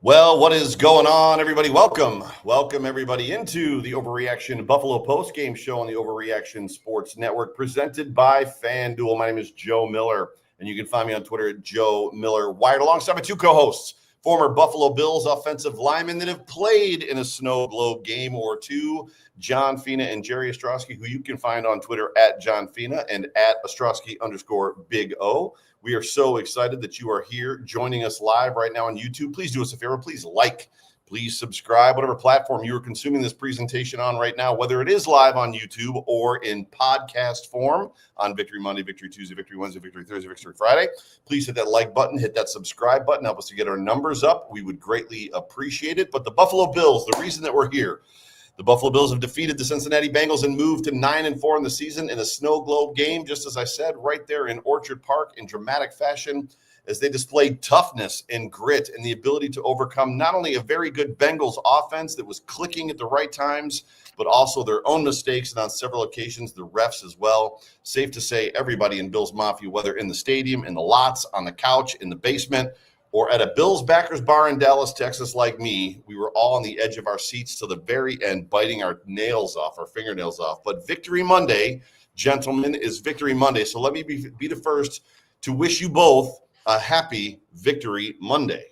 Well, what is going on, everybody? Welcome everybody into the Overreaction Buffalo Postgame Show on the Overreaction Sports Network, presented by FanDuel. My name is Joe Miller, and you can find me on Twitter at Joe Miller Wired, alongside my two co-hosts, former Buffalo Bills offensive linemen that have played in a snow globe game or two, John Fina and Jerry Ostrowski, who you can find on Twitter at John Fina and at Ostrowski_Big O. We are so excited that you are here joining us live right now on YouTube. Please do us a favor. Please like, please subscribe, whatever platform you are consuming this presentation on right now, whether it is live on YouTube or in podcast form on Victory Monday, Victory Tuesday, Victory Wednesday, Victory Thursday, Victory Friday. Please hit that like button, hit that subscribe button, help us to get our numbers up. We would greatly appreciate it. But the Buffalo Bills, the reason that we're here, the Buffalo Bills have defeated the Cincinnati Bengals and moved to 9-4 in the season in a snow globe game, just as I said, right there in Orchard Park in dramatic fashion, as they displayed toughness and grit and the ability to overcome not only a very good Bengals offense that was clicking at the right times, but also their own mistakes, and on several occasions, the refs as well. Safe to say, everybody in Bills Mafia, whether in the stadium, in the lots, on the couch, in the basement, or at a Bills backers bar in Dallas, Texas, like me, we were all on the edge of our seats to the very end, biting our fingernails off. But Victory Monday, gentlemen, is Victory Monday. So let me be the first to wish you both a happy Victory Monday.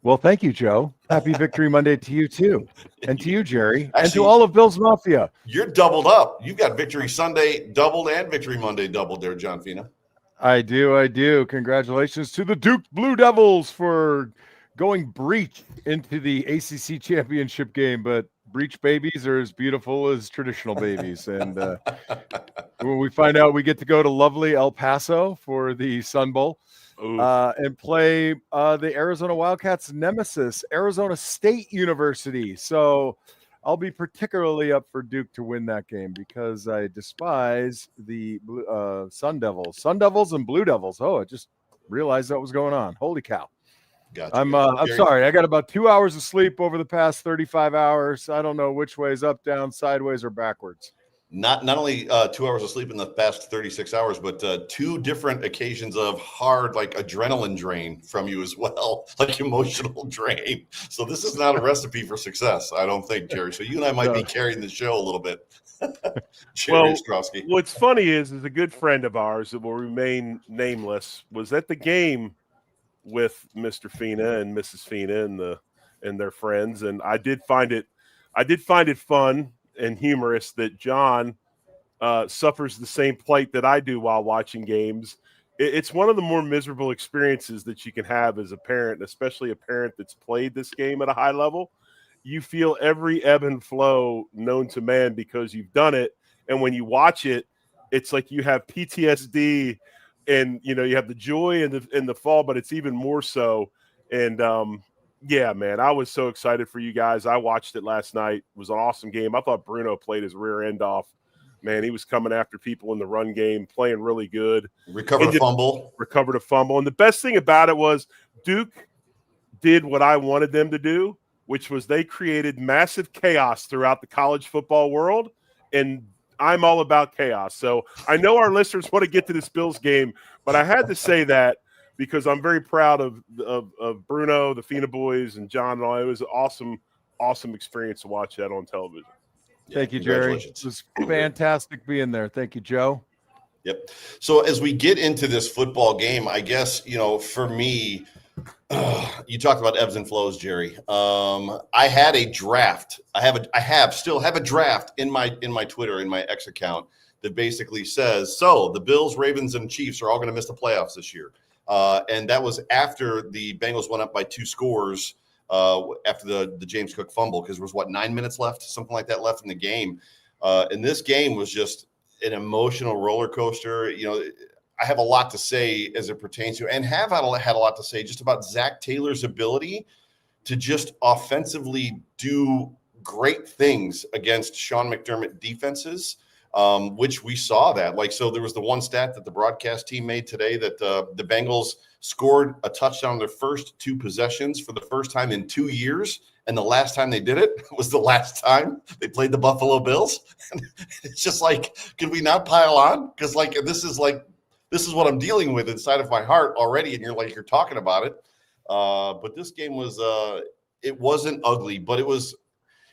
Well, thank you, Joe. Happy Victory Monday to you, too. And to you, Jerry. Actually, and to all of Bills Mafia. You're doubled up. You've got Victory Sunday doubled and Victory Monday doubled there, John Fina. I do. Congratulations to the Duke Blue Devils for going breach into the ACC championship game. But breach babies are as beautiful as traditional babies. And when we find out we get to go to lovely El Paso for the Sun Bowl and play the Arizona Wildcats nemesis, Arizona State University. So I'll be particularly up for Duke to win that game because I despise the Sun Devils and Blue Devils. Oh, I just realized that was going on. Holy cow. Gotcha. I'm sorry. I got about 2 hours of sleep over the past 35 hours. I don't know which way is up, down, sideways, or backwards. Not only 2 hours of sleep in the past 36 hours, but two different occasions of hard, like, adrenaline drain from you as well, like emotional drain. So this is not a recipe for success, I don't think, Jerry. So you and I might be carrying the show a little bit. Jerry Ostrowski. What's funny is a good friend of ours that will remain nameless was at the game with Mr. Fina and Mrs. Fina and their friends, and I did find it fun and humorous that John suffers the same plight that I do while watching games. It's one of the more miserable experiences that you can have as a parent, especially a parent that's played this game at a high level. You feel every ebb and flow known to man because you've done it. And when you watch it, it's like you have PTSD and, you have the joy and the fall, but it's even more so. And, yeah, man, I was so excited for you guys. I watched it last night. It was an awesome game. I thought Bruno played his rear end off. Man, he was coming after people in the run game, playing really good. Recovered a fumble. And the best thing about it was Duke did what I wanted them to do, which was they created massive chaos throughout the college football world, and I'm all about chaos. So I know our listeners want to get to this Bills game, but I had to say that because I'm very proud of Bruno, the Fina boys, and John and all. It was an awesome experience to watch that on television. Thank you, Jerry. It was fantastic being there. Thank you, Joe. Yep. So as we get into this football game, I guess, for me, you talked about ebbs and flows, Jerry. I had a draft. I still have a draft in my Twitter, in my X account, that basically says, so the Bills, Ravens, and Chiefs are all going to miss the playoffs this year. And that was after the Bengals went up by 2 scores after the James Cook fumble, because there was, 9 minutes left, something like that left in the game. And this game was just an emotional roller coaster. I have a lot to say as it pertains to, and have had a lot to say just about Zach Taylor's ability to just offensively do great things against Sean McDermott defenses. Which we saw that. So there was the one stat that the broadcast team made today that the Bengals scored a touchdown on their first 2 possessions for the first time in 2 years. And the last time they did it was the last time they played the Buffalo Bills. It's just could we not pile on? Because this is what I'm dealing with inside of my heart already. And you're talking about it. But this game was it wasn't ugly, but it was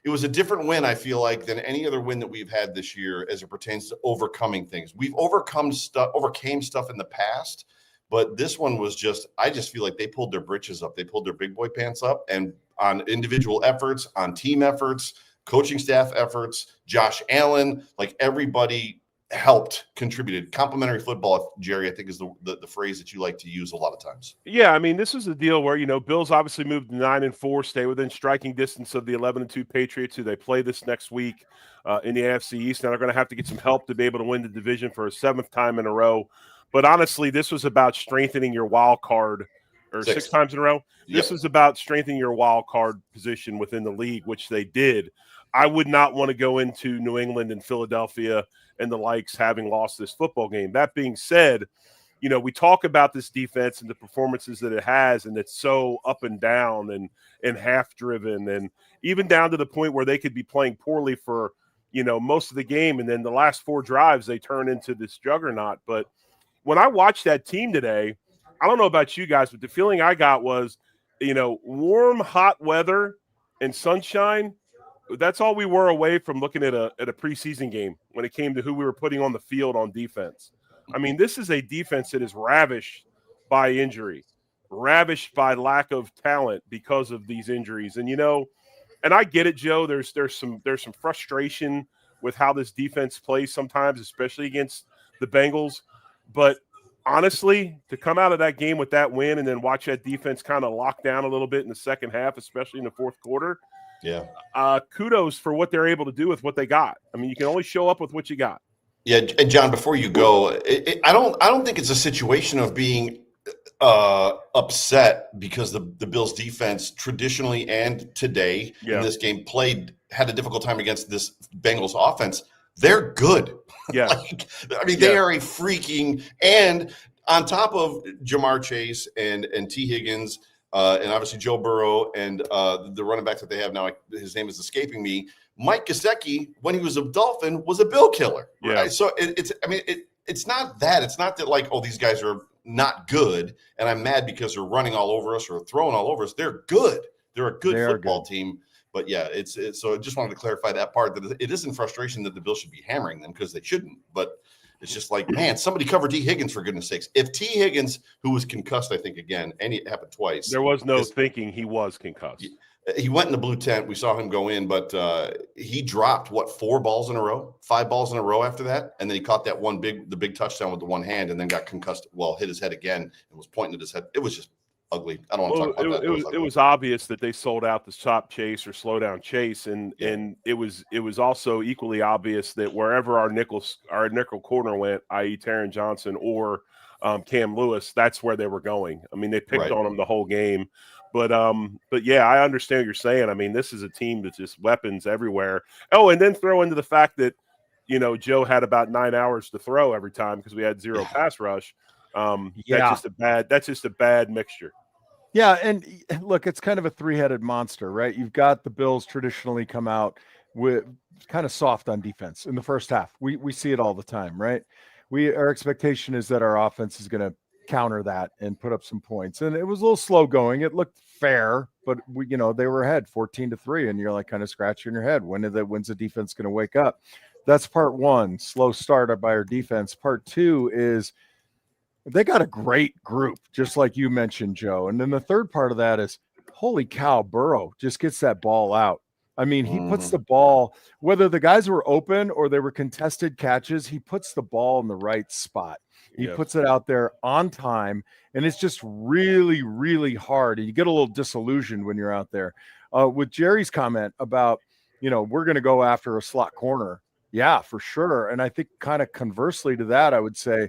a different win, I feel like, than any other win that we've had this year as it pertains to overcoming things. We've overcame stuff in the past, but this one was I just feel like they pulled their britches up. They pulled their big boy pants up, and on individual efforts, on team efforts, coaching staff efforts, Josh Allen, like everybody helped, contributed. Complimentary football, Jerry, I think is the phrase that you like to use a lot of times. Yeah, I mean, this is a deal where, Bills obviously moved to 9-4, stay within striking distance of the 11-2 Patriots, who they play this next week in the AFC East. Now they're going to have to get some help to be able to win the division for a 7th time in a row. But honestly, this was about strengthening your wild card, or 6 times in a row. This was about strengthening your wild card position within the league, which they did. I would not want to go into New England and Philadelphia and the likes having lost this football game. That being said, we talk about this defense and the performances that it has, and it's so up and down and half-driven, and even down to the point where they could be playing poorly for, most of the game, and then the last 4 drives they turn into this juggernaut. But when I watched that team today, I don't know about you guys, but the feeling I got was, warm, hot weather and sunshine. That's all we were away from looking at a preseason game when it came to who we were putting on the field on defense. I mean, this is a defense that is ravished by injury, ravished by lack of talent because of these injuries. And, and I get it, Joe, there's some frustration with how this defense plays sometimes, especially against the Bengals. But honestly, to come out of that game with that win and then watch that defense kind of lock down a little bit in the second half, especially in the fourth quarter, kudos for what they're able to do with what they got. I mean, you can only show up with what you got. Yeah, and John, before you go, I don't think it's a situation of being upset because the Bills defense traditionally and today in this game had a difficult time against this Bengals offense. They're good. Yeah. They are a freaking, and on top of Jamar Chase and T. Higgins, and obviously Joe Burrow and the running back that they have now, his name is escaping me. Mike Gesicki, when he was a Dolphin, was a bill killer. Right? Yeah. So it's not that. It's not that like, oh, these guys are not good, and I'm mad because they're running all over us or throwing all over us. They're good. They're a good football team. But yeah, it's so I just wanted to clarify that part, that it isn't frustration that the Bills should be hammering them, because they shouldn't. But it's just like, man, somebody cover T. Higgins for goodness sakes. If T. Higgins, who was concussed, I think again, and it happened twice. There was no thinking he was concussed. He went in the blue tent. We saw him go in, but he dropped 5 balls in a row after that, and then he caught that the big touchdown with the one hand, and then got concussed. Well, hit his head again and was pointing at his head. It was just ugly. I don't want to talk about that. It was obvious that they sold out the stop chase or slow down chase, and it was also equally obvious that wherever our nickel corner went, i.e. Taron Johnson or Cam Lewis, that's where they were going. I mean, they picked on him the whole game. But yeah, I understand what you're saying. I mean, this is a team that's just weapons everywhere. Oh, and then throw into the fact that, Joe had about 9 hours to throw every time because we had 0 pass rush. That's just a bad mixture. Yeah, and look, it's kind of a 3-headed monster, right? You've got the Bills traditionally come out with kind of soft on defense in the first half. We see it all the time, right? Our expectation is that our offense is going to counter that and put up some points. And it was a little slow going. It looked fair, but they were ahead 14-3, and you're like kind of scratching your head. When's the defense going to wake up? That's part one, slow start by our defense. Part two is they got a great group, just like you mentioned, Joe. And then the third part of that is, holy cow, Burrow just gets that ball out. I mean, he puts the ball, whether the guys were open or they were contested catches, he puts the ball in the right spot. He puts it out there on time, and it's just really, really hard. And you get a little disillusioned when you're out there. With Jerry's comment about, we're going to go after a slot corner. Yeah, for sure. And I think kind of conversely to that, I would say,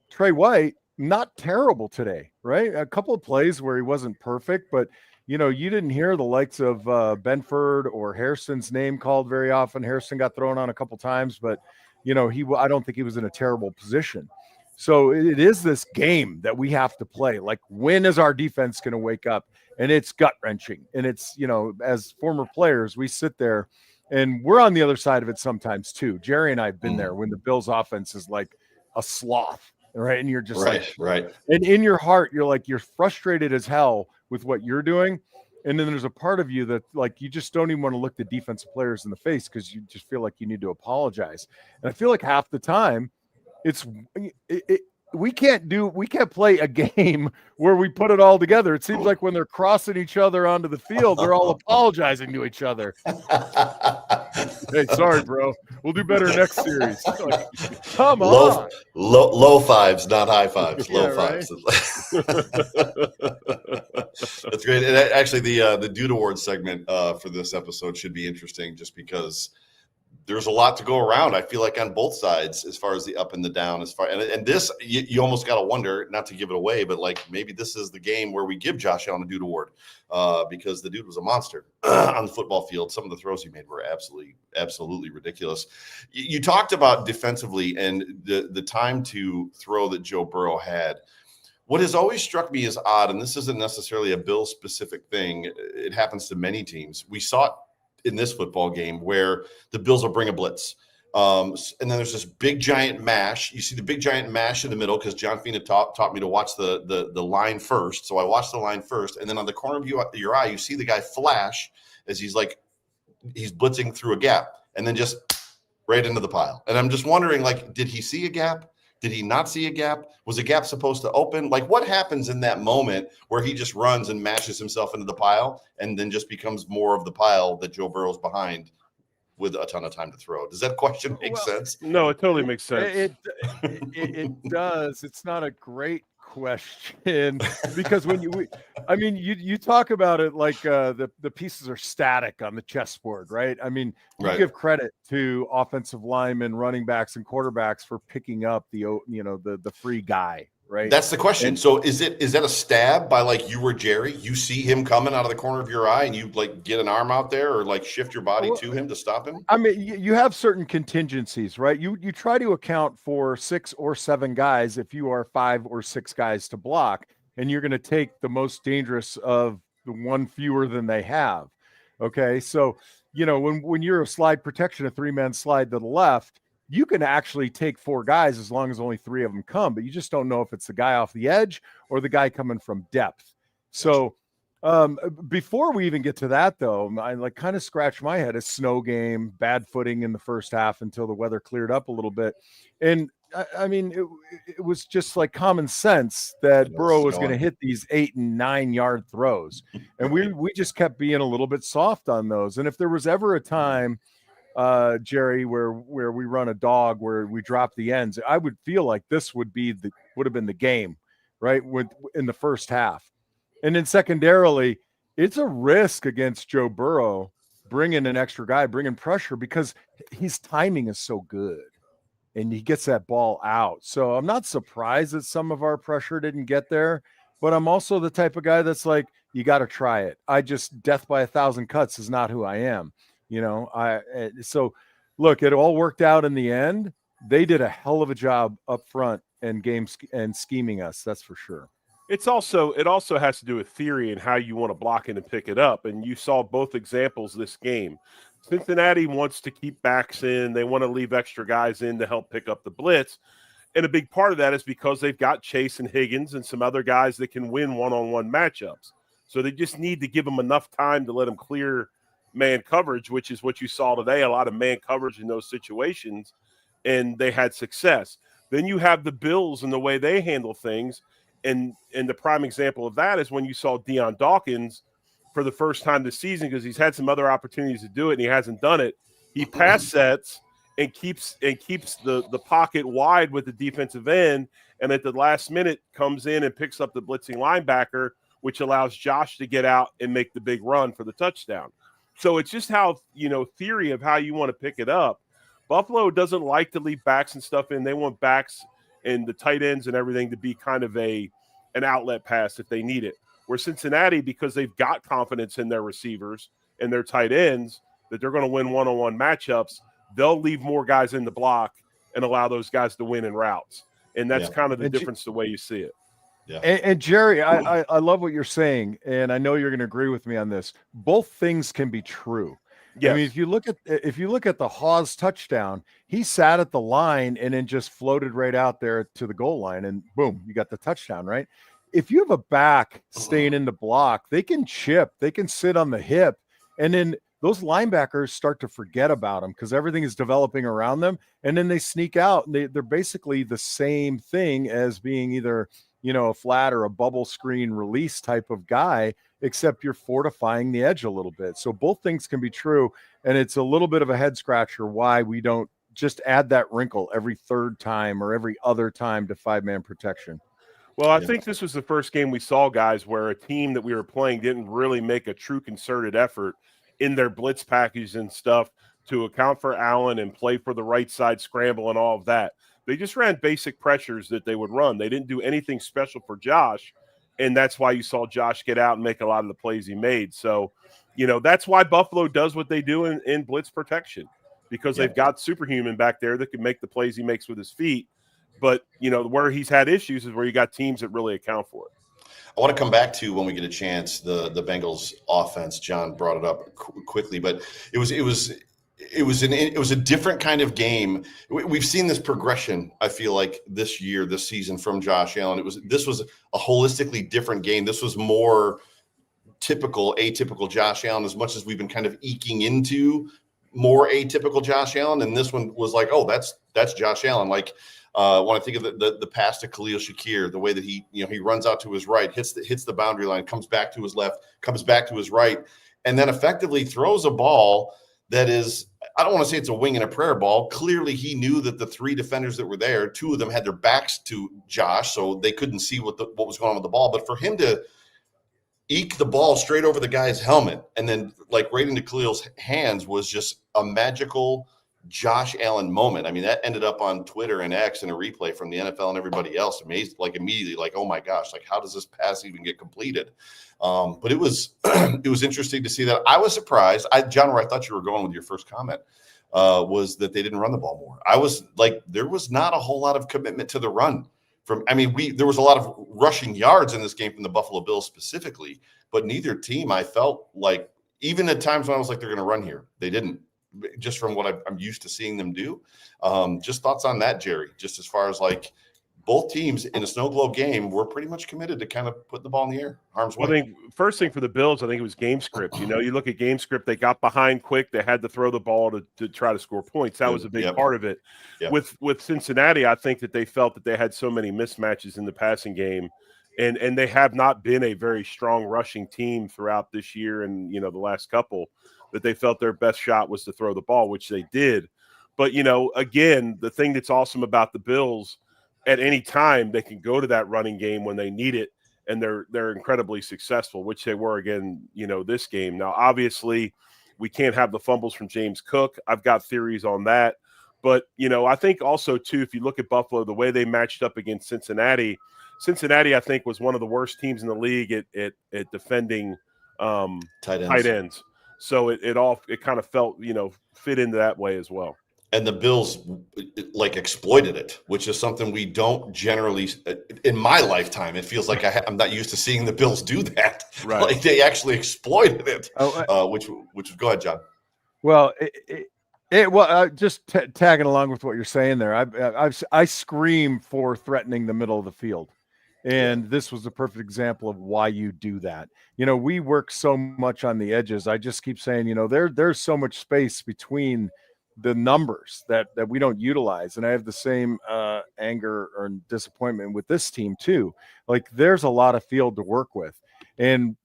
Trey White, not terrible today, right? A couple of plays where he wasn't perfect, but, you didn't hear the likes of Benford or Harrison's name called very often. Harrison got thrown on a couple times, but, I don't think he was in a terrible position. So it is this game that we have to play. Like, when is our defense going to wake up? And it's gut-wrenching. And it's, as former players, we sit there and we're on the other side of it sometimes too. Jerry and I have been there when the Bills offense is like a sloth. right? And you're just right. And in your heart, you're frustrated as hell with what you're doing. And then there's a part of you that like you just don't even want to look the defensive players in the face because you just feel like you need to apologize. And I feel like half the time we can't play a game where we put it all together. It seems like when they're crossing each other onto the field, they're all apologizing to each other. Hey, sorry, bro. We'll do better next series. Like, come on. Low fives, not high fives. Low Yeah, fives. That's great. And actually, the Dude Awards segment for this episode should be interesting, just because there's a lot to go around. I feel like on both sides, as far as the up and the down, and this, you almost got to wonder, not to give it away, but like maybe this is the game where we give Josh Allen a Dude Award because the dude was a monster on the football field. Some of the throws he made were absolutely ridiculous. You talked about defensively and the time to throw that Joe Burrow had. What has always struck me as odd, and this isn't necessarily a Bill specific thing, it happens to many teams. We saw it in this football game where the Bills will bring a blitz. And then there's this big giant mash. You see the big giant mash in the middle because John Fina taught me to watch the line first. So I watched the line first. And then on the corner of your eye, you see the guy flash as he's blitzing through a gap and then just right into the pile. And I'm just wondering, like, did he see a gap? Did he not see a gap? Was a gap supposed to open? Like, what happens in that moment where he just runs and mashes himself into the pile and then just becomes more of the pile that Joe Burrow's behind with a ton of time to throw? Does that question make sense? No, it totally makes sense. It does. It's not a great question because when you talk about it like the pieces are static on the chessboard, right? I mean, you give credit to offensive linemen, running backs, and quarterbacks for picking up the free guy, right? That's the question. So is that a stab by like you were Jerry? You see him coming out of the corner of your eye and you like get an arm out there or like shift your body to him to stop him? I mean, you have certain contingencies, right? You try to account for 6 or 7 guys if you are 5 or 6 guys to block, and you're going to take the most dangerous of the one fewer than they have. Okay, so when you're a slide protection, a 3-man slide to the left, you can actually take 4 guys as long as only 3 of them come, but you just don't know if it's the guy off the edge or the guy coming from depth. So before we even get to that, though, I like kind of scratch my head. A snow game, bad footing in the first half until the weather cleared up a little bit. And I mean, it was just like common sense that Burrow was going to hit these 8 and 9 yard throws. And we just kept being a little bit soft on those. And if there was ever a time, Jerry, where we run a dog where we drop the ends, I would feel like this would have been the game, right? In the first half. And then secondarily, it's a risk against Joe Burrow bringing an extra guy, bringing pressure because his timing is so good and he gets that ball out. So I'm not surprised that some of our pressure didn't get there, but I'm also the type of guy that's like, you got to try it. Death by 1,000 cuts is not who I am. So look, it all worked out in the end. They did a hell of a job up front and scheming us. That's for sure. It also has to do with theory and how you want to block it and pick it up. And you saw both examples this game. Cincinnati wants to keep backs in. They want to leave extra guys in to help pick up the blitz. And a big part of that is because they've got Chase and Higgins and some other guys that can win one-on-one matchups. So they just need to give them enough time to let them clear man coverage, which is what you saw today, a lot of man coverage in those situations, and they had success. Then you have the Bills and the way they handle things. And the prime example of that is when you saw Deion Dawkins for the first time this season, because he's had some other opportunities to do it and he hasn't done it. He pass sets and keeps the pocket wide with the defensive end, and at the last minute comes in and picks up the blitzing linebacker, which allows Josh to get out and make the big run for the touchdown. So it's just how, theory of how you want to pick it up. Buffalo doesn't like to leave backs and stuff in. They want backs and the tight ends and everything to be kind of an outlet pass if they need it. Where Cincinnati, because they've got confidence in their receivers and their tight ends that they're going to win one-on-one matchups, they'll leave more guys in the block and allow those guys to win in routes. And that's kind of the difference the way you see it. Yeah. And Jerry, I love what you're saying, and I know you're going to agree with me on this. Both things can be true. I mean, Yes. if you look at the Hawes touchdown, he sat at the line and then just floated right out there to the goal line, and boom, you got the touchdown, right? If you have a back staying in the block, they can chip, they can sit on the hip, and then those linebackers start to forget about them because everything is developing around them, and then they sneak out, and they're basically the same thing as being either, you know, a flat or a bubble screen release type of guy, except you're fortifying the edge a little bit. So both things can be true, and it's a little bit of a head scratcher why we don't just add that wrinkle every third time or every other time to 5-man protection. Well, I think this was the first game we saw, guys, where a team that we were playing didn't really make a true concerted effort in their blitz package and stuff to account for Allen and play for the right side scramble and all of that. They just ran basic pressures that they would run. They didn't do anything special for Josh, and that's why you saw Josh get out and make a lot of the plays he made. So, you know, that's why Buffalo does what they do in blitz protection, because they've got superhuman back there that can make the plays he makes with his feet. But, you know, where he's had issues is where you got teams that really account for it. I want to come back to, when we get a chance, the Bengals offense. John brought it up quickly, but it was a different kind of game. We've seen this progression, I feel like, this season from Josh Allen. This was a holistically different game. This was more atypical Josh Allen, as much as we've been kind of eking into more atypical Josh Allen. And this one was like, oh, that's Josh Allen. Like, when I think of the pass to Khalil Shakir, the way that he runs out to his right, hits the boundary line, comes back to his left, comes back to his right, and then effectively throws a ball that is, I don't want to say it's a wing and a prayer ball. Clearly, he knew that the three defenders that were there, two of them had their backs to Josh, so they couldn't see what was going on with the ball. But for him to eke the ball straight over the guy's helmet and then like right into Khalil's hands was just a magical Josh Allen moment. I mean, that ended up on Twitter and X in a replay from the NFL and everybody else. Amazed, like immediately, like, oh my gosh, like how does this pass even get completed? But it was it was interesting to see that. I was surprised. John, where I thought you were going with your first comment was that they didn't run the ball more. I was like, there was not a whole lot of commitment to the run. There was a lot of rushing yards in this game from the Buffalo Bills specifically, but neither team, I felt like, even at times when I was like, they're going to run here, they didn't. Just from what I'm used to seeing them do. Just thoughts on that, Jerry, just as far as like both teams in a snow globe game were pretty much committed to kind of putting the ball in the air, harm's way. I think first thing for the Bills, I think it was game script. You know, you look at game script, they got behind quick. They had to throw the ball to try to score points. That was a big part of it. Yep. With Cincinnati, I think that they felt that they had so many mismatches in the passing game. And they have not been a very strong rushing team throughout this year and, you know, the last couple, that they felt their best shot was to throw the ball, which they did. But, you know, again, the thing that's awesome about the Bills, at any time they can go to that running game when they need it, and they're incredibly successful, which they were again, you know, this game. Now, obviously, we can't have the fumbles from James Cook. I've got theories on that. But, you know, I think also, too, if you look at Buffalo, the way they matched up against Cincinnati, I think, was one of the worst teams in the league at defending tight ends. So it kind of felt, you know, fit into that way as well. And the Bills like exploited it, which is something we don't generally in my lifetime. It feels like I'm not used to seeing the Bills do that. Right. Like they actually exploited it. Which go ahead, John. Well, just tagging along with what you're saying there. I scream for threatening the middle of the field. And this was the perfect example of why you do that. You know, we work so much on the edges. I just keep saying, you know, there's so much space between the numbers that we don't utilize. And I have the same anger or disappointment with this team too. Like there's a lot of field to work with. And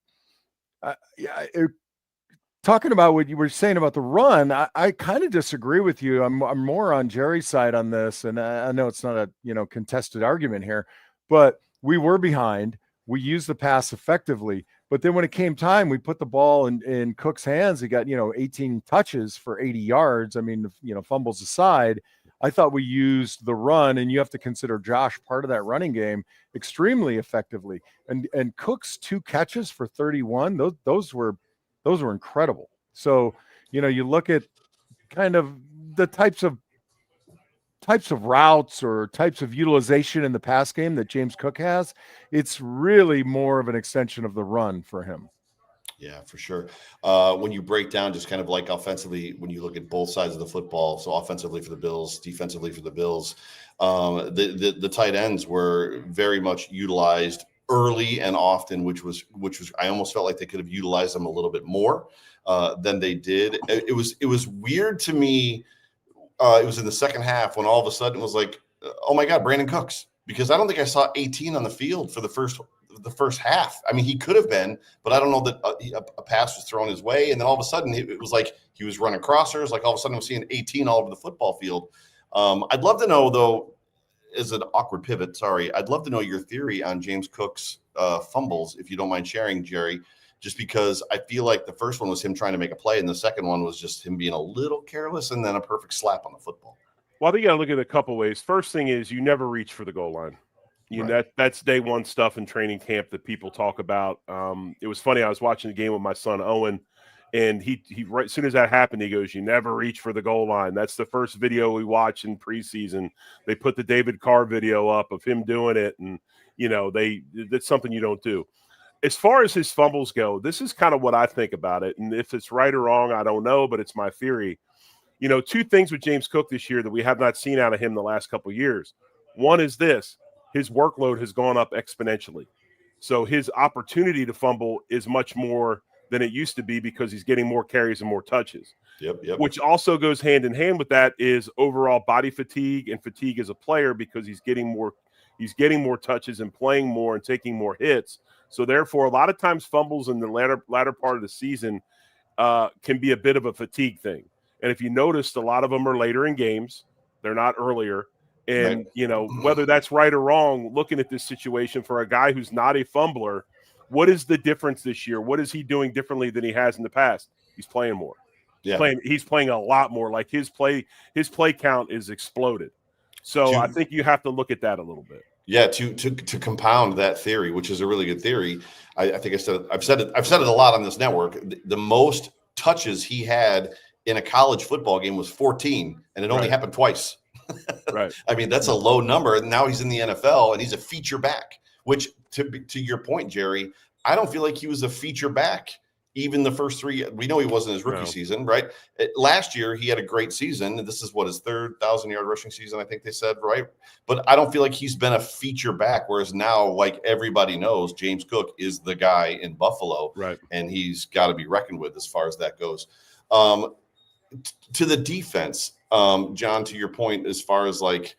talking about what you were saying about the run, I kind of disagree with you. I'm more on Jerry's side on this. And I know it's not a, you know, contested argument here, but we were behind. We used the pass effectively, but then when it came time, we put the ball in Cook's hands. He got, you know, 18 touches for 80 yards. I mean, you know, fumbles aside, I thought we used the run, and you have to consider Josh part of that running game extremely effectively. And Cook's 2 catches for 31, those were incredible. So, you know, you look at kind of the types of routes or types of utilization in the pass game that James Cook has, it's really more of an extension of the run for him. Yeah, for sure. When you break down just kind of like offensively, when you look at both sides of the football, so offensively for the Bills, defensively for the Bills, the tight ends were very much utilized early and often, which was I almost felt like they could have utilized them a little bit more than they did. It was weird to me. It was in the second half when all of a sudden it was like, oh my God, Brandon Cooks, because I don't think I saw 18 on the field for the first half. I mean, he could have been, but I don't know that a pass was thrown his way. And then all of a sudden it was like he was running crossers. Like all of a sudden I'm seeing 18 all over the football field. I'd love to know though, as an awkward pivot, sorry, I'd love to know your theory on James Cook's fumbles, if you don't mind sharing, Jerry, just because I feel like the first one was him trying to make a play and the second one was just him being a little careless and then a perfect slap on the football. Well, I think you got to look at it a couple ways. First thing is you never reach for the goal line. That's day one stuff in training camp that people talk about. It was funny. I was watching the game with my son Owen, and he right as soon as that happened, he goes, "You never reach for the goal line." That's the first video we watched in preseason. They put the David Carr video up of him doing it, and that's something you don't do. As far as his fumbles go, this is kind of what I think about it, and if it's right or wrong, I don't know, but it's my theory. Two things with James Cook this year that we have not seen out of him the last couple of years. One is this. His workload has gone up exponentially. So his opportunity to fumble is much more than it used to be because he's getting more carries and more touches. Yep. Which also goes hand in hand with that is overall body fatigue and fatigue as a player because he's getting more touches and playing more and taking more hits. So therefore, a lot of times fumbles in the latter part of the season can be a bit of a fatigue thing. And if you noticed, a lot of them are later in games. They're not earlier. And, whether that's right or wrong, looking at this situation for a guy who's not a fumbler, what is the difference this year? What is he doing differently than he has in the past? He's playing more. Yeah. He's playing a lot more. Like his play count is exploded. So I think you have to look at that a little bit. Yeah, to compound that theory, which is a really good theory. I think I've said it a lot on this network. The most touches he had in a college football game was 14, and it only happened twice. Right. I mean, that's a low number. And now he's in the NFL and he's a feature back, which to your point, Jerry, I don't feel like he was a feature back. Even the first three, we know he wasn't his rookie season, right? Last year, he had a great season. This is his third 1,000-yard rushing season, I think they said, right? But I don't feel like he's been a feature back, whereas now, like everybody knows, James Cook is the guy in Buffalo, right? And he's got to be reckoned with as far as that goes. To the defense, John, to your point, as far as like,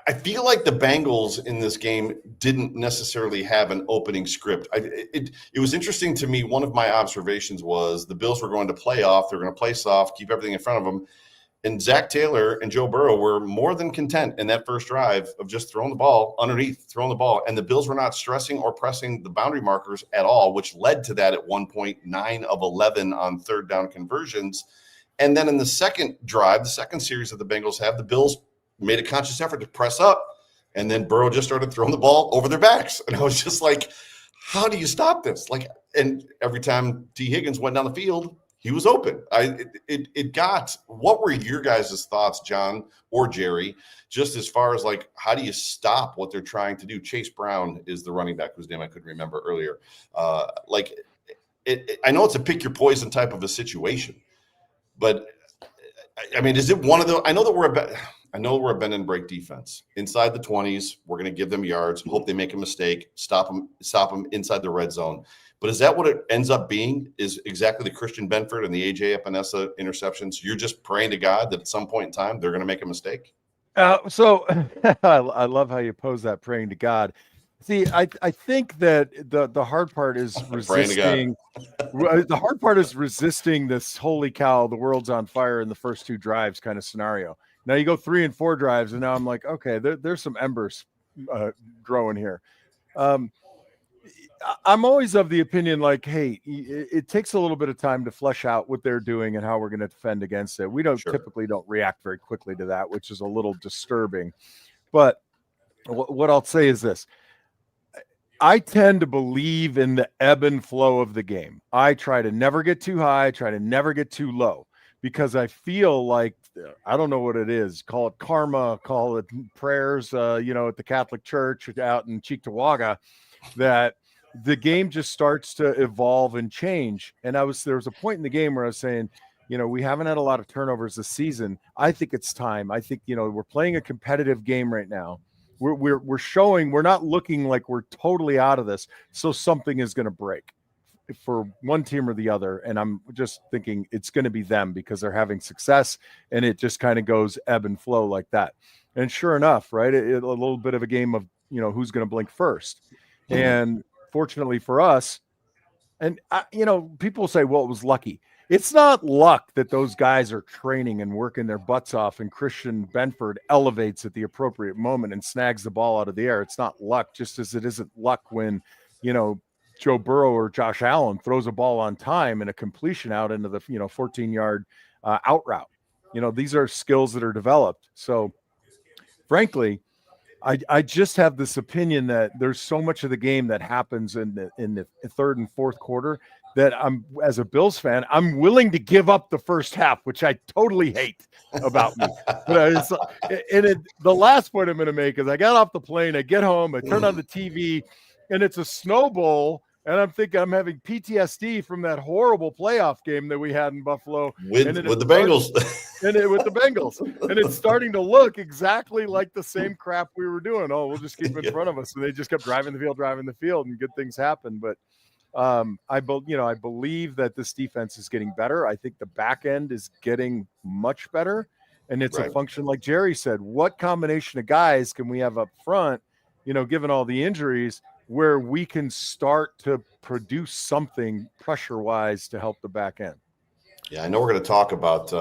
I feel like the Bengals in this game didn't necessarily have an opening script. It was interesting to me. One of my observations was the Bills were going to play off. They're going to play soft, keep everything in front of them. And Zach Taylor and Joe Burrow were more than content in that first drive of just throwing the ball underneath, throwing the ball. And the Bills were not stressing or pressing the boundary markers at all, which led to that at 1 point, 9 of 11 on third down conversions. And then in the second drive, the second series that the Bengals have, the Bills made a conscious effort to press up, and then Burrow just started throwing the ball over their backs. And I was just like, how do you stop this? Like, and every time T. Higgins went down the field, he was open. What were your guys' thoughts, John or Jerry, just as far as like, how do you stop what they're trying to do? Chase Brown is the running back whose name I couldn't remember earlier. I know it's a pick your poison type of a situation, but I mean, is it one of those? I know we're a bend and break defense. Inside the 20s, we're going to give them yards, hope they make a mistake, stop them inside the red zone. But is that what it ends up being? Is exactly the Christian Benford and the AJ Epinesa interceptions? You're just praying to God that at some point in time they're going to make a mistake? So I love how you pose that, praying to God. See, I think that the hard part is resisting. The hard part is resisting this holy cow, the world's on fire in the first two drives kind of scenario. Now you go 3 and 4 drives, and now I'm like, okay, there's some embers growing here. I'm always of the opinion, like, hey, it takes a little bit of time to flesh out what they're doing and how we're going to defend against it. We typically don't react very quickly to that, which is a little disturbing. But what I'll say is this. I tend to believe in the ebb and flow of the game. I try to never get too high, try to never get too low, because I feel like, I don't know what it is, call it karma, call it prayers, at the Catholic Church out in Cheektowaga, that the game just starts to evolve and change. And there was a point in the game where I was saying, we haven't had a lot of turnovers this season. I think it's time. I think, we're playing a competitive game right now. We're showing, we're not looking like we're totally out of this. So something is going to break for one team or the other. And I'm just thinking it's going to be them because they're having success, and it just kind of goes ebb and flow like that. And sure enough, right, a little bit of a game of, who's going to blink first. And fortunately for us, and people say, well, it was lucky. It's not luck that those guys are training and working their butts off, and Christian Benford elevates at the appropriate moment and snags the ball out of the air. It's not luck, just as it isn't luck when, Joe Burrow or Josh Allen throws a ball on time and a completion out into the 14-yard out route. These are skills that are developed. So frankly, I just have this opinion that there's so much of the game that happens in the third and fourth quarter that as a Bills fan, I'm willing to give up the first half, which I totally hate about me. But the last point I'm going to make is I got off the plane, I get home, I turn on the TV, and it's a Snow Bowl. And I'm thinking I'm having PTSD from that horrible playoff game that we had in Buffalo with the Bengals. With the Bengals. And it's starting to look exactly like the same crap we were doing. Oh, we'll just keep it in front of us. And they just kept driving the field, and good things happen. But I believe that this defense is getting better. I think the back end is getting much better. And it's a function, like Jerry said, what combination of guys can we have up front, given all the injuries, where we can start to produce something pressure-wise to help the back end. Yeah, I know we're going to talk about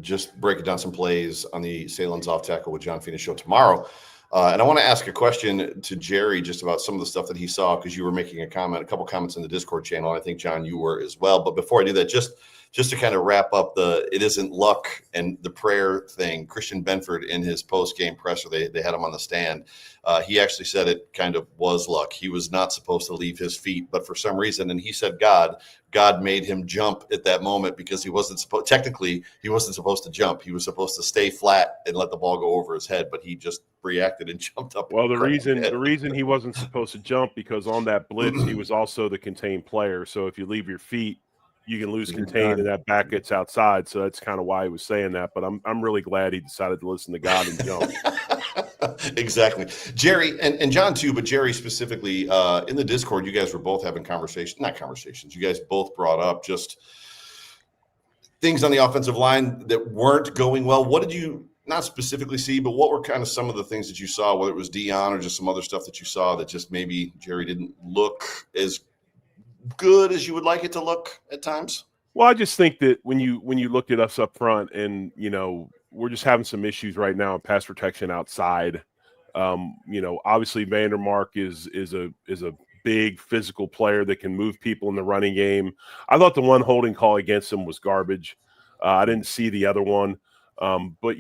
just breaking down some plays on the Salen's Off Tackle with John Fina show tomorrow. And I want to ask a question to Jerry just about some of the stuff that he saw, because you were making a couple comments in the Discord channel. I think, John, you were as well. But before I do that, just to kind of wrap up it isn't luck and the prayer thing, Christian Benford in his post-game presser, they had him on the stand. He actually said it kind of was luck. He was not supposed to leave his feet, but for some reason, and he said God made him jump at that moment, because he wasn't supposed to jump. He was supposed to stay flat and let the ball go over his head, but he just reacted and jumped up. Well, the reason he wasn't supposed to jump, because on that blitz, he was also the contained player. So if you leave your feet, you can lose contain, and that back gets outside. So that's kind of why he was saying that. But I'm really glad he decided to listen to God and jump. Exactly. Jerry and John too, but Jerry specifically, in the Discord, you guys were both having not conversations. You guys both brought up just things on the offensive line that weren't going well. What did you not specifically see, but what were kind of some of the things that you saw, whether it was Dion or just some other stuff that you saw that just maybe Jerry didn't look as good as you would like it to look at times? Well, I just think that when you looked at us up front, and we're just having some issues right now in pass protection outside. Obviously Vandermark is a big physical player that can move people in the running game. I thought the one holding call against him was garbage. I didn't see the other one. But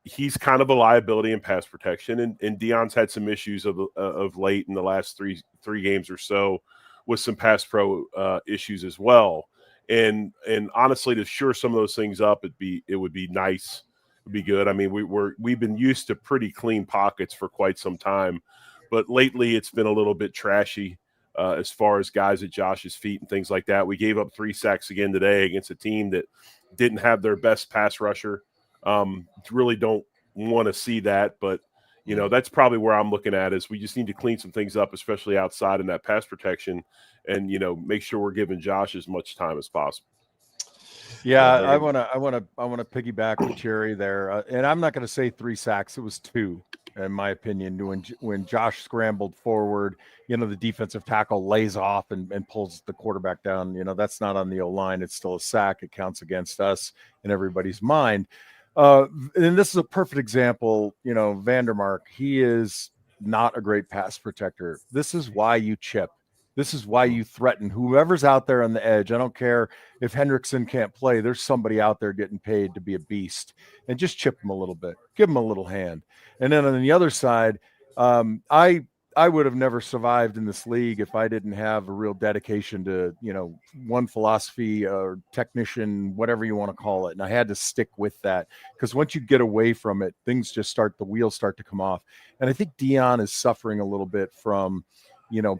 he's kind of a liability in pass protection, and Dion's had some issues of late in the last three games or so with some pass pro issues as well. And honestly, to shore some of those things up, it would be nice. It'd be good. I mean, we've been used to pretty clean pockets for quite some time, but lately it's been a little bit trashy as far as guys at Josh's feet and things like that. We gave up 3 sacks again today against a team that didn't have their best pass rusher. Really don't want to see that, but that's probably where I'm looking at, is we just need to clean some things up, especially outside in that pass protection, and make sure we're giving Josh as much time as possible. Yeah, I want to piggyback with Jerry there, and I'm not going to say 3 sacks. It was 2, in my opinion. When Josh scrambled forward, the defensive tackle lays off and pulls the quarterback down. That's not on the O-line. It's still a sack. It counts against us in everybody's mind. And this is a perfect example. Vandermark, he is not a great pass protector. This is why you chip. This is why you threaten whoever's out there on the edge. I don't care if Hendrickson can't play. There's somebody out there getting paid to be a beast, and just chip him a little bit, give him a little hand. And then on the other side, I would have never survived in this league if I didn't have a real dedication to, one philosophy or technician, whatever you want to call it. And I had to stick with that, because once you get away from it, the wheels start to come off. And I think Dion is suffering a little bit from,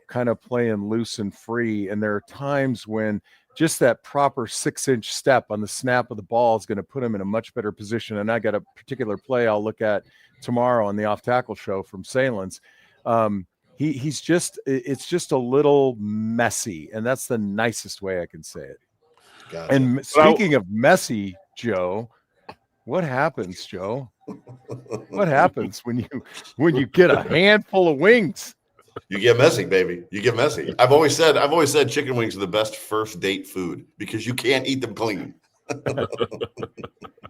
kind of playing loose and free. And there are times when just that proper 6-inch step on the snap of the ball is going to put him in a much better position. And I got a particular play I'll look at tomorrow on the Off Tackle Show from Salins. It's just a little messy, and that's the nicest way I can say it. Gotcha. And speaking of messy, Joe, what happens, Joe? What happens when you get a handful of wings? You get messy, baby. You get messy. I've always said chicken wings are the best first date food because you can't eat them clean.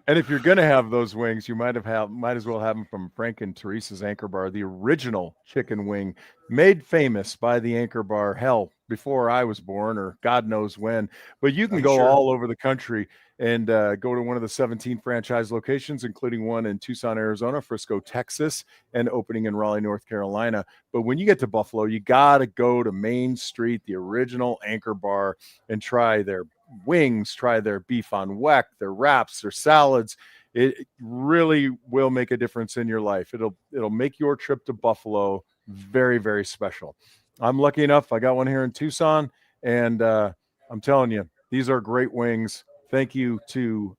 And if you're going to have those wings, you might as well have them from Frank and Teresa's Anchor Bar, the original chicken wing made famous by the Anchor Bar, hell, before I was born or God knows when. But you can go all over the country and go to one of the 17 franchise locations, including one in Tucson, Arizona, Frisco, Texas, and opening in Raleigh, North Carolina. But when you get to Buffalo, you got to go to Main Street, the original Anchor Bar, and try their wings, try their beef on weck, their wraps, their salads. It really will make a difference in your life. It'll make your trip to Buffalo very, very special. I'm lucky enough. I got one here in Tucson, and I'm telling you, these are great wings. Thank you to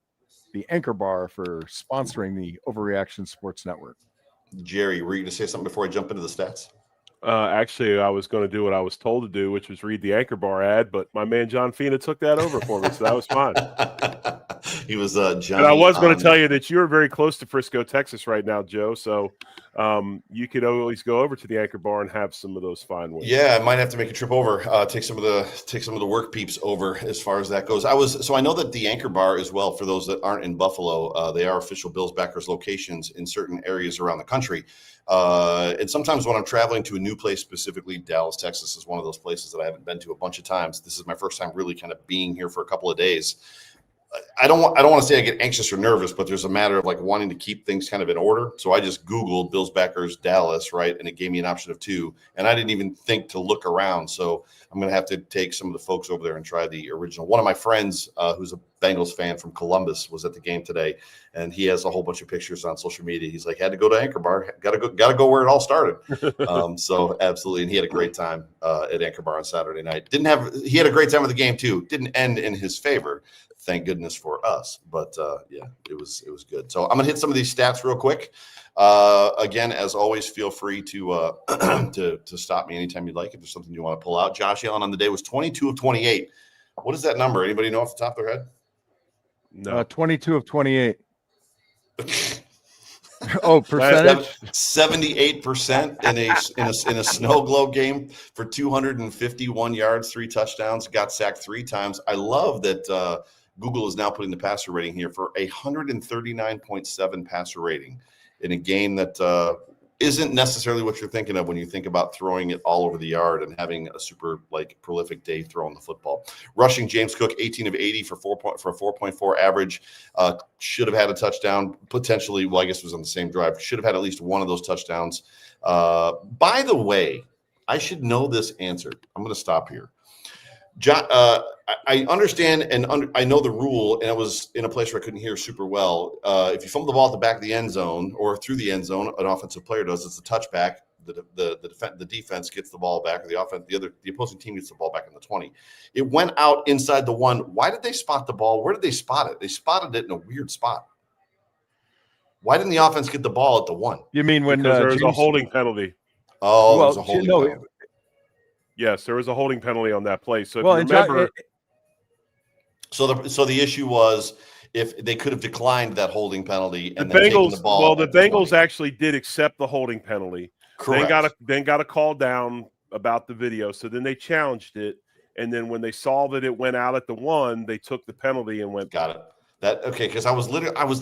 the Anchor Bar for sponsoring the Overreaction Sports Network. Jerry, were you going to say something before I jump into the stats? Actually, I was going to do what I was told to do, which was read the Anchor Bar ad, but my man John Fina took that over for me, so that was fine. He was Johnny. And I was going to tell you that you're very close to Frisco, Texas right now, Joe, so you could always go over to the Anchor Bar and have some of those fine wings. Yeah, I might have to make a trip over, take some of the work peeps over as far as that goes. I know that the Anchor Bar as well, for those that aren't in Buffalo, they are official Bills backers locations in certain areas around the country. And sometimes when I'm traveling to a new place, specifically Dallas, Texas is one of those places that I haven't been to a bunch of times. This is my first time really kind of being here for a couple of days. I don't want to say I get anxious or nervous, but there's a matter of like wanting to keep things kind of in order. So I just Googled Bills backers Dallas, right? And it gave me an option of 2. And I didn't even think to look around. So I'm going to have to take some of the folks over there and try the original. One of my friends who's a Bengals fan from Columbus was at the game today, and he has a whole bunch of pictures on social media. He's like, had to go to Anchor Bar, got to go where it all started. So absolutely. And he had a great time at Anchor Bar on Saturday night. He had a great time with the game too. Didn't end in his favor. Thank goodness for us. But yeah, it was good. So I'm going to hit some of these stats real quick. Again, as always, feel free to to stop me anytime you'd like. If there's something you want to pull out. Josh Allen on the day was 22 of 28. What is that number? Anybody know off the top of their head? No. 22 of 28. Oh, percentage? 78% in a snow globe game for 251 yards, 3 touchdowns, got sacked 3 times. I love that Google is now putting the passer rating here for 139.7 passer rating in a game that isn't necessarily what you're thinking of when you think about throwing it all over the yard and having a super prolific day throwing the football. Rushing, James Cook 18 of 80 for 4.4 average. Should have had a touchdown potentially. Well, I guess it was on the same drive. Should have had at least one of those touchdowns. By the way, I should know this answer. I'm going to stop here. John, I understand and I know the rule, and I was in a place where I couldn't hear super well. If you fumble the ball at the back of the end zone or through the end zone, an offensive player does. It's a touchback. The defense gets the ball back, or the opposing team gets the ball back in the 20. It went out inside the 1. Why did they spot the ball? Where did they spot it? They spotted it in a weird spot. Why didn't the offense get the ball at the 1? You mean when there was a holding penalty? Oh, it was a holding penalty. Yes, there was a holding penalty on that play. So if you remember, so the issue was if they could have declined that holding penalty and the Bengals, taken the ball. Well, the Bengals actually did accept the holding penalty. Correct. Then got a call down about the video. So then they challenged it, and then when they saw that it went out at the 1, they took the penalty and went. Got it. Okay, because I was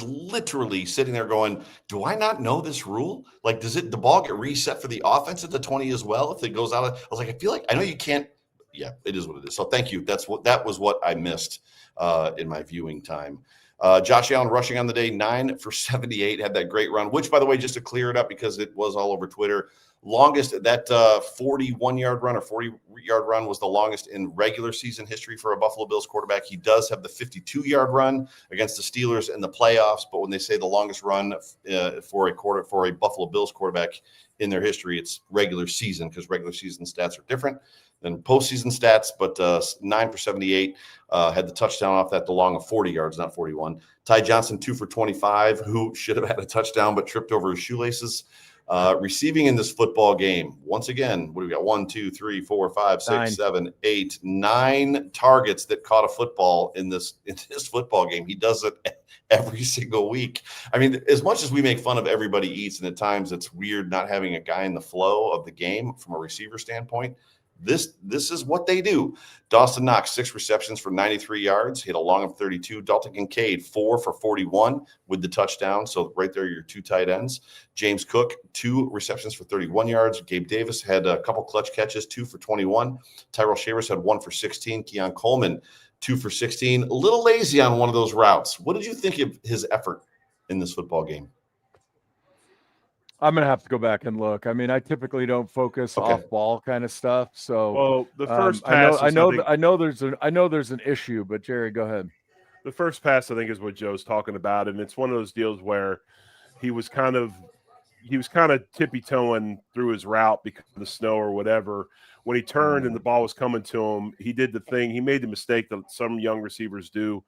literally sitting there going, do I not know this rule? Like, does the ball get reset for the offense at the 20 as well if it goes out? I was like, I feel like I know you can't. Yeah, it is what it is. So thank you. That was what I missed in my viewing time. Josh Allen rushing on the day, 9 for 78, had that great run, which, by the way, just to clear it up because it was all over Twitter, Longest, that 41-yard run or 40-yard run was the longest in regular season history for a Buffalo Bills quarterback. He does have the 52-yard run against the Steelers in the playoffs, but when they say the longest run for a Buffalo Bills quarterback in their history, it's regular season, because regular season stats are different than postseason stats. But 9 for 78, had the touchdown off that, the long of 40 yards, not 41. Ty Johnson, 2 for 25, who should have had a touchdown but tripped over his shoelaces. Receiving in this football game, once again, what do we got? 1, 2, 3, 4, 5, 6, 7, 8, 9 targets that caught a football in this football game. He does it every single week. I mean, as much as we make fun of everybody eats, and at times it's weird not having a guy in the flow of the game from a receiver standpoint, this is what they do. Dawson Knox, 6 receptions for 93 yards. He had a long of 32. Dalton Kincaid, 4 for 41 with the touchdown. So right there, your 2 tight ends. James Cook, 2 receptions for 31 yards. Gabe Davis had a couple clutch catches, 2 for 21. Tyrell Shavers had 1 for 16. Keon Coleman, 2 for 16. A little lazy on one of those routes. What did you think of his effort in this football game? I'm going to have to go back and look. I mean, I typically don't focus off ball kind of stuff. So, well, the first pass, I know there's an issue, but Jerry, go ahead. The first pass, I think, is what Joe's talking about. And it's one of those deals where he was kind of tippy-toeing through his route because of the snow or whatever. When he turned and the ball was coming to him, he did the thing. He made the mistake that some young receivers do.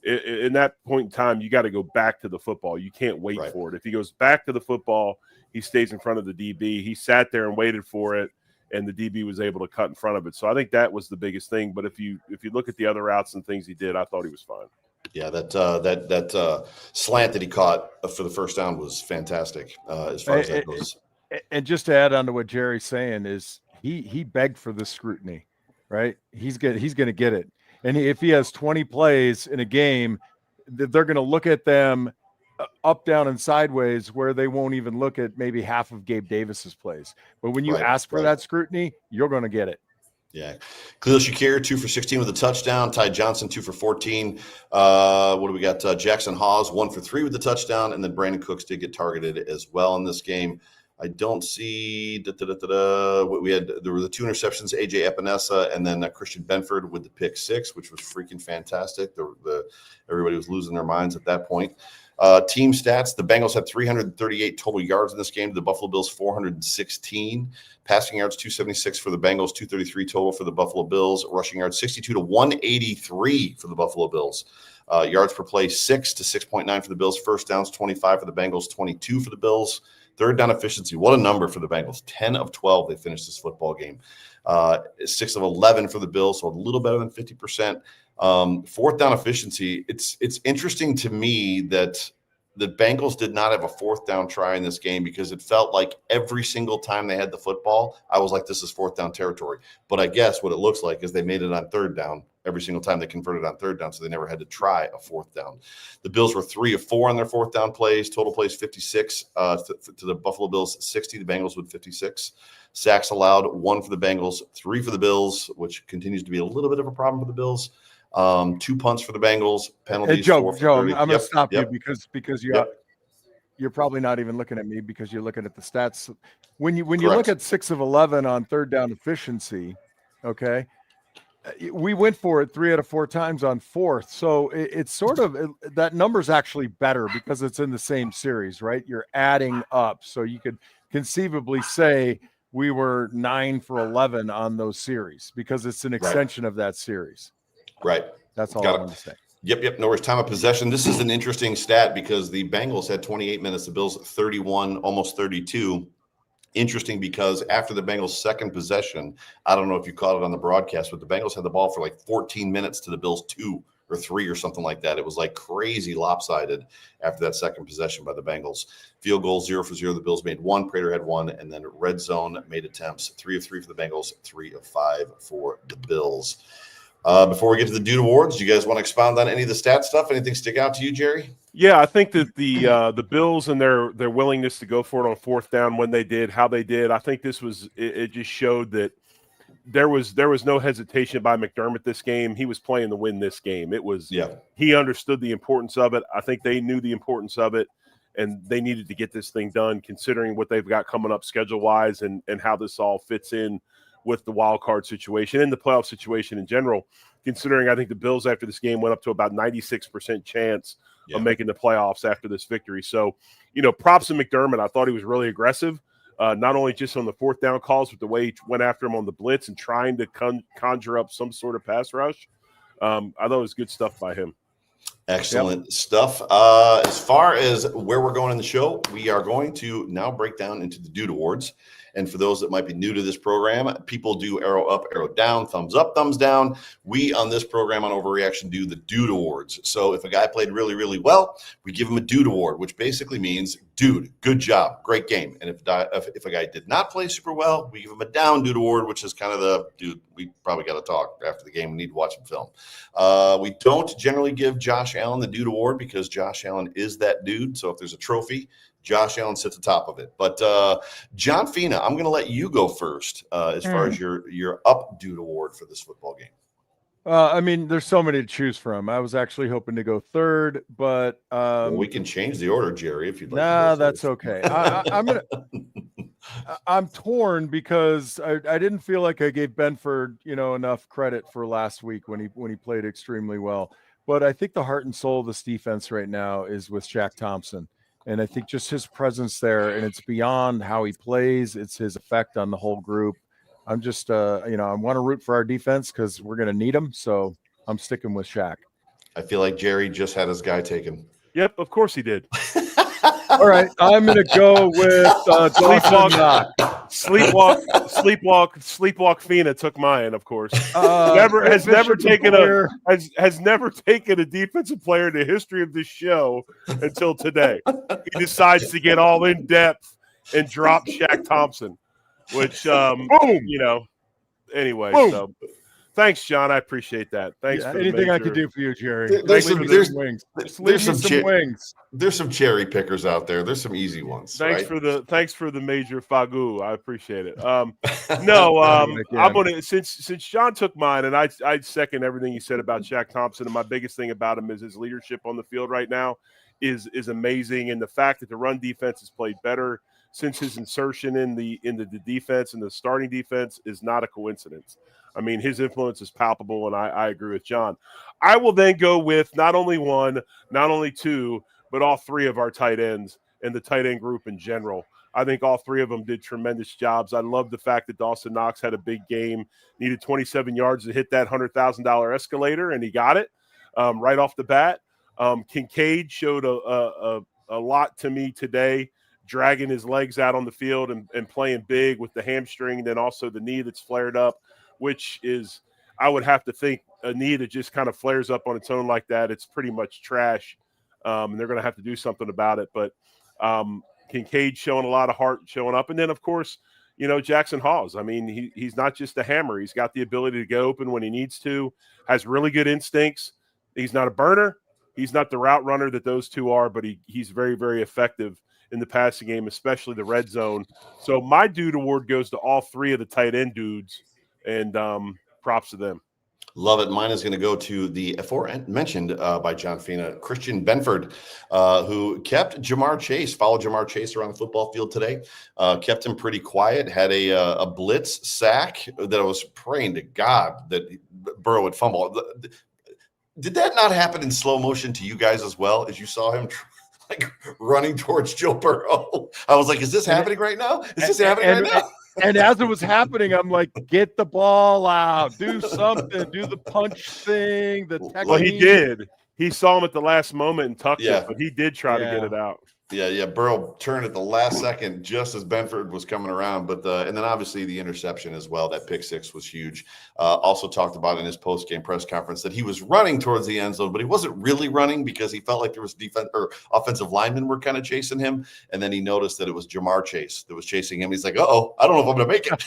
In that point in time, you got to go back to the football. You can't wait for it. If he goes back to the football, he stays in front of the DB. He sat there and waited for it, and the DB was able to cut in front of it. So I think that was the biggest thing. But if you look at the other routes and things he did, I thought he was fine. Yeah, that slant that he caught for the first down was fantastic as far as that goes. And just to add on to what Jerry's saying is he begged for this scrutiny, right? He's going to get it. And if he has 20 plays in a game, they're going to look at them up, down, and sideways, where they won't even look at maybe half of Gabe Davis's plays. But when you ask for that scrutiny, you're going to get it. Yeah. Khalil Shakir, 2 for 16 with a touchdown. Ty Johnson, 2 for 14. What do we got? Jackson Hawes, 1 for 3 with the touchdown. And then Brandon Cooks did get targeted as well in this game. I don't see there were the 2 interceptions, AJ Epinesa, and then Christian Benford with the pick 6, which was freaking fantastic. Everybody was losing their minds at that point. Team stats: the Bengals had 338 total yards in this game. The Buffalo Bills 416. Passing yards 276 for the Bengals, 233 total for the Buffalo Bills. Rushing yards 62 to 183 for the Buffalo Bills. Yards per play 6 to 6.9 for the Bills. First downs 25 for the Bengals, 22 for the Bills. Third down efficiency, what a number for the Bengals. 10 of 12 they finished this football game. 6 of 11 for the Bills, so a little better than 50%. Fourth down efficiency, it's interesting to me that the Bengals did not have a fourth down try in this game, because it felt like every single time they had the football, I was like, this is fourth down territory. But I guess what it looks like is they made it on third down every single time they converted on third down, so they never had to try a fourth down. The Bills were 3 of 4 on their fourth down plays. Total plays 56 to the Buffalo Bills 60. The Bengals with 56. Sacks allowed, 1 for the Bengals, 3 for the Bills, which continues to be a little bit of a problem for the Bills. 2 punts for the Bengals. Penalties. Hey, Joe, I'm going to stop you because you're probably not even looking at me, because you're looking at the stats. When you look at 6 of 11 on third down efficiency, okay, we went for it 3 out of 4 times on fourth. So it's sort of that number's actually better because it's in the same series, right? You're adding up. So you could conceivably say we were 9 for 11 on those series because it's an extension of that series. Right. That's all I want to say. Yep. No worries. Time of possession. This is an interesting stat because the Bengals had 28 minutes, the Bills 31, almost 32. Interesting because after the Bengals' second possession, I don't know if you caught it on the broadcast, but the Bengals had the ball for like 14 minutes to the Bills 2 or 3 or something like that. It was like crazy lopsided after that second possession by the Bengals. Field goals 0 for 0. The Bills made 1. Prater had 1, and then red zone made attempts 3 of 3 for the Bengals, 3 of 5 for the Bills. Before we get to the Dude Awards, do you guys want to expound on any of the stat stuff? Anything stick out to you, Jerry? Yeah, I think that the Bills and their willingness to go for it on fourth down when they did, how they did, I think this was it just showed that there was no hesitation by McDermott this game. He was playing to win this game. It was he understood the importance of it. I think they knew the importance of it, and they needed to get this thing done, considering what they've got coming up schedule-wise and how this all fits in with the wild card situation and the playoff situation in general, considering I think the Bills after this game went up to about 96% chance of making the playoffs after this victory. So, props to McDermott. I thought he was really aggressive, not only just on the fourth down calls, but the way he went after him on the blitz and trying to conjure up some sort of pass rush. I thought it was good stuff by him. Excellent stuff. As far as where we're going in the show, we are going to now break down into the Dude Awards. And for those that might be new to this program, people do arrow up, arrow down, thumbs up, thumbs down. We on this program on Overreaction do the Dude Awards. So if a guy played really, really well, we give him a Dude Award, which basically means, dude, good job, great game. And if a guy did not play super well, we give him a Down Dude Award, which is kind of the, dude, we probably got to talk after the game. We need to watch some film. We don't generally give Josh Allen the Dude Award because Josh Allen is that dude. So if there's a trophy, Josh Allen sits atop of it. But John Fina, I'm going to let you go first as far as your up Dude Award for this football game. I mean, there's so many to choose from. I was actually hoping to go third, but well, we can change the order, Jerry, if you'd like. Nah, that's okay. I'm torn because I didn't feel like I gave Benford, enough credit for last week when he played extremely well. But I think the heart and soul of this defense right now is with Shaq Thompson. And I think just his presence there, and it's beyond how he plays, it's his effect on the whole group. I'm just, I want to root for our defense because we're going to need them. So I'm sticking with Shaq. I feel like Jerry just had his guy taken. Yep, of course he did. All right, I'm going to go with Sleepwalk Fina took mine, of course. Has never taken a defensive player in the history of this show until today. He decides to get all in depth and drop Shaq Thompson, which anyway. Boom. So thanks, John. I appreciate that. Thanks. For anything I could do for you, Jerry. There's some wings. There's some cherry pickers out there. There's some easy ones. Thanks for the major fagu. I appreciate it. I'm gonna since John took mine, and I second everything he said about Shaq Thompson. And my biggest thing about him is his leadership on the field right now is amazing, and the fact that the run defense has played better since his insertion in the defense and the starting defense is not a coincidence. I mean, his influence is palpable, and I agree with John. I will then go with not only one, not only two, but all three of our tight ends and the tight end group in general. I think all three of them did tremendous jobs. I love the fact that Dawson Knox had a big game, needed 27 yards to hit that $100,000 escalator, and he got it right off the bat. Kincaid showed a lot to me today, dragging his legs out on the field and playing big with the hamstring, and then also the knee that's flared up, which is, I would have to think, a knee that just kind of flares up on its own like that, it's pretty much trash, and they're going to have to do something about it. But Kincaid showing a lot of heart, showing up. And then, of course, Jackson Hawes. I mean, he's not just a hammer. He's got the ability to go open when he needs to, has really good instincts. He's not a burner. He's not the route runner that those two are, but he's very, very effective in the passing game, especially the red zone. So my Dude Award goes to all three of the tight end dudes, and props to them. Love it. Mine is going to go to the aforementioned by John Fina, Christian Benford, who kept Jamar Chase, followed Jamar Chase around the football field today, kept him pretty quiet, had a blitz sack that I was praying to God that Burrow would fumble. Did that not happen in slow motion to you guys as well, as you saw him running towards Joe Burrow? I was like, is this happening right now? Is this happening right now? And as it was happening, I'm like, get the ball out, do something, do the punch thing, the technique. Well, he did. He saw him at the last moment and tucked it, but he did try to get it out. Yeah. Burrow turned at the last second just as Benford was coming around. But and then obviously the interception as well. That pick six was huge. Also talked about in his post-game press conference that he was running towards the end zone, but he wasn't really running because he felt like there was defense or offensive linemen were kind of chasing him. And then he noticed that it was Jamar Chase that was chasing him. He's like, uh-oh, I don't know if I'm going to make it.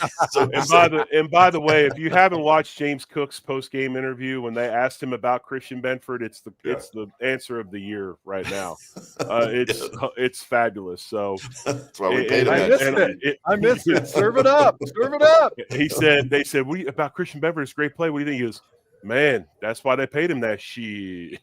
And by the way, if you haven't watched James Cook's post-game interview when they asked him about Christian Benford, it's the answer of the year right now. It's fabulous. So that's why we paid him. I missed it. Serve it up. Serve it up. They said, about Christian Benford, it's a great play. What do you think? He goes, Man, that's why they paid him that shit.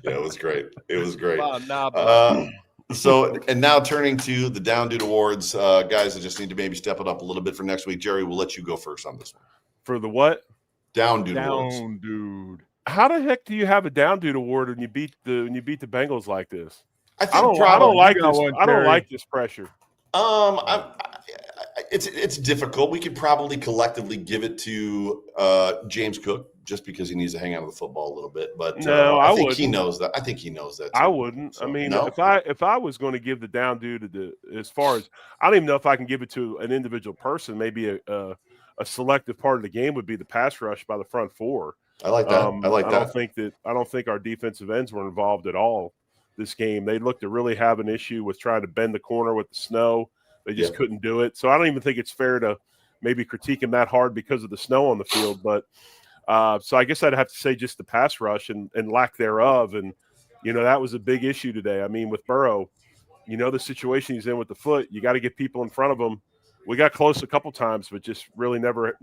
Yeah, it was great. It was great. Nah, So, and now turning to the Down Dude Awards, guys that just need to maybe step it up a little bit for next week. Jerry, we'll let you go first on this one. For the what? Down Dude Awards. Down, dude. How the heck do you have a down dude award when you beat the Bengals like this? I think I don't You like got this. one, I don't Terry. like this pressure. It's difficult. We could probably collectively give it to James Cook just because he needs to hang out with the football a little bit. But No, I I think wouldn't. he knows that. I think he knows that. Too. I wouldn't. So, I mean, no? if I was going to give the down dude to as far as I don't even know if I can give it to an individual person. Maybe a selective part of the game would be the pass rush by the front four. I like that. I don't think our defensive ends were involved at all this game. They looked to really have an issue with trying to bend the corner with the snow. They just couldn't do it. So I don't even think it's fair to maybe critique him that hard because of the snow on the field. But so I guess I'd have to say just the pass rush and lack thereof. And, that was a big issue today. I mean, with Burrow, the situation he's in with the foot, you got to get people in front of him. We got close a couple times, but just really never,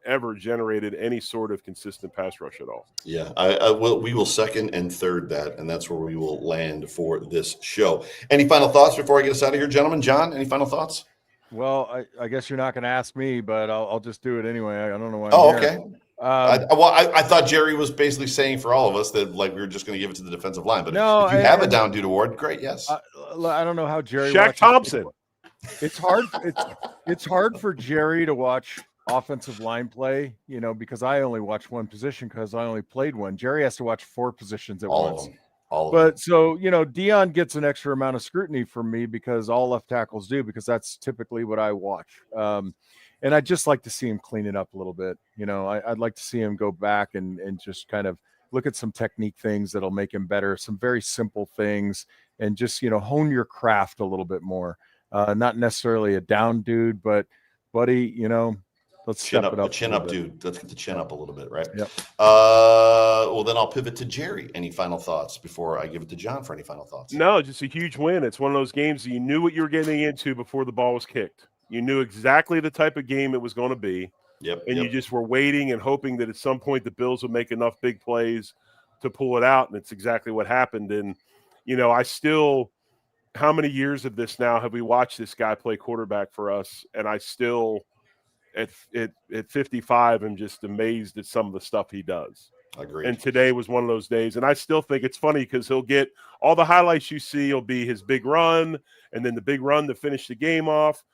ever generated any sort of consistent pass rush at all. Yeah, we will second and third that, and that's where we will land for this show. Any final thoughts before I get us out of here, gentlemen? John, any final thoughts? Well, I guess you're not going to ask me, but I'll just do it anyway. I don't know why. Okay. I thought Jerry was basically saying for all of us that we were just going to give it to the defensive line. But if you have a down dude award, great. Yes. I don't know how Jerry. Shaq Thompson. It's hard. It's hard for Jerry to watch offensive line play, because I only watch one position because I only played one. Jerry has to watch 4 positions at once. But so, Dion gets an extra amount of scrutiny from me because all left tackles do, because that's typically what I watch. And I'd just like to see him clean it up a little bit. I'd like to see him go back and just kind of look at some technique things that'll make him better, some very simple things, and just, hone your craft a little bit more. Not necessarily a down dude, but buddy, let's chin step it up. Chin up, dude. Let's get the chin up a little bit, right? Yep. Well, then I'll pivot to Jerry. Any final thoughts before I give it to John for any final thoughts? No, just a huge win. It's one of those games that you knew what you were getting into before the ball was kicked. You knew exactly the type of game it was going to be. Yep. You just were waiting and hoping that at some point the Bills would make enough big plays to pull it out, and it's exactly what happened. And, I still – how many years of this now have we watched this guy play quarterback for us? And I still, at 55, am just amazed at some of the stuff he does. Agreed. And today was one of those days. And I still think it's funny because he'll get all the highlights you see. Will be his big run, and then the big run to finish the game off.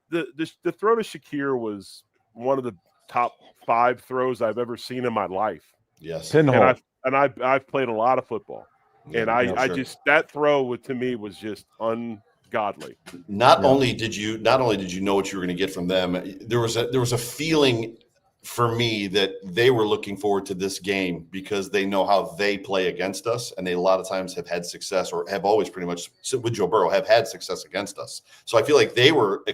The throw to Shakir was one of the top 5 throws I've ever seen in my life. Yes. And I've played a lot of football. And I just, that throw to me was just ungodly. Not only did you know what you were going to get from them, there was a feeling for me that they were looking forward to this game because they know how they play against us, and they a lot of times have had success, or have always pretty much with Joe Burrow have had success against us. So I feel like they were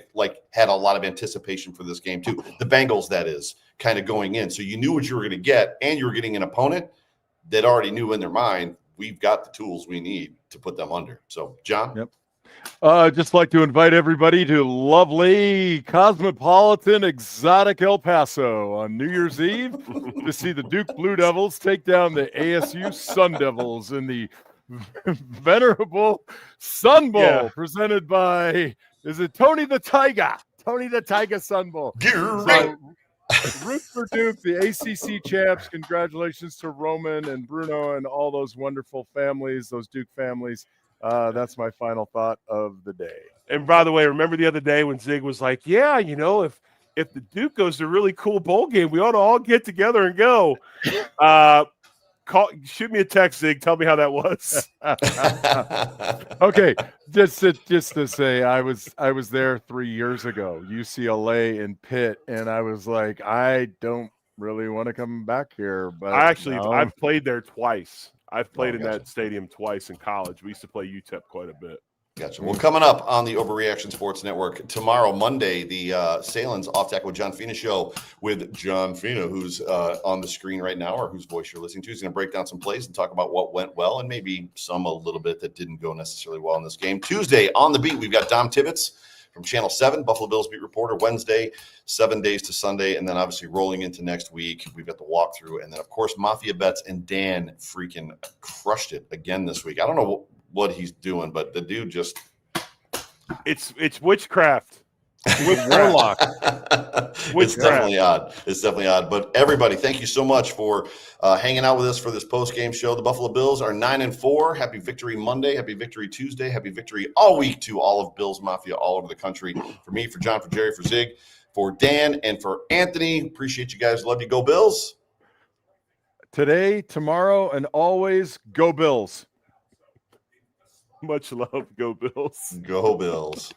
had a lot of anticipation for this game too. The Bengals, that is, kind of going in, so you knew what you were going to get, and you were getting an opponent that already knew in their mind, we've got the tools we need to put them under. So, John? Yep. Just like to invite everybody to lovely, cosmopolitan, exotic El Paso on New Year's Eve to see the Duke Blue Devils take down the ASU Sun Devils in the venerable Sun Bowl presented by, is it Tony the Tiger? Tony the Tiger Sun Bowl. Root for Duke, the ACC champs. Congratulations to Roman and Bruno and all those wonderful families, those Duke families. That's my final thought of the day. And by the way, remember the other day when Zig was like, yeah, if the Duke goes to a really cool bowl game, we ought to all get together and go. Shoot me a text, Zig. Tell me how that was. Okay, just to say, I was there 3 years ago, UCLA and Pitt, and I was like, I don't really want to come back here. But I've played there twice. I've played in that stadium twice in college. We used to play UTEP quite a bit. Gotcha. Well, coming up on the Overreaction Sports Network tomorrow, Monday, the Salen's Off Tackle with John Fina show with John Fina, who's on the screen right now, or whose voice you're listening to. He's going to break down some plays and talk about what went well and maybe some a little bit that didn't go necessarily well in this game. Tuesday, on the beat, we've got Dom Tibbetts from Channel 7, Buffalo Bills beat reporter, Wednesday, 7 days to Sunday, and then obviously rolling into next week, we've got the walkthrough, and then, of course, Mafia Bets, and Dan freaking crushed it again this week. I don't know what he's doing, but the dude just... It's witchcraft. Warlock. It's definitely odd. It's definitely odd. But everybody, thank you so much for hanging out with us for this post-game show. The Buffalo Bills are 9-4. Happy Victory Monday. Happy Victory Tuesday. Happy Victory all week to all of Bills Mafia all over the country. For me, for John, for Jerry, for Zig, for Dan, and for Anthony. Appreciate you guys. Love you. Go Bills. Today, tomorrow, and always, go Bills. Much love. Go Bills. Go Bills.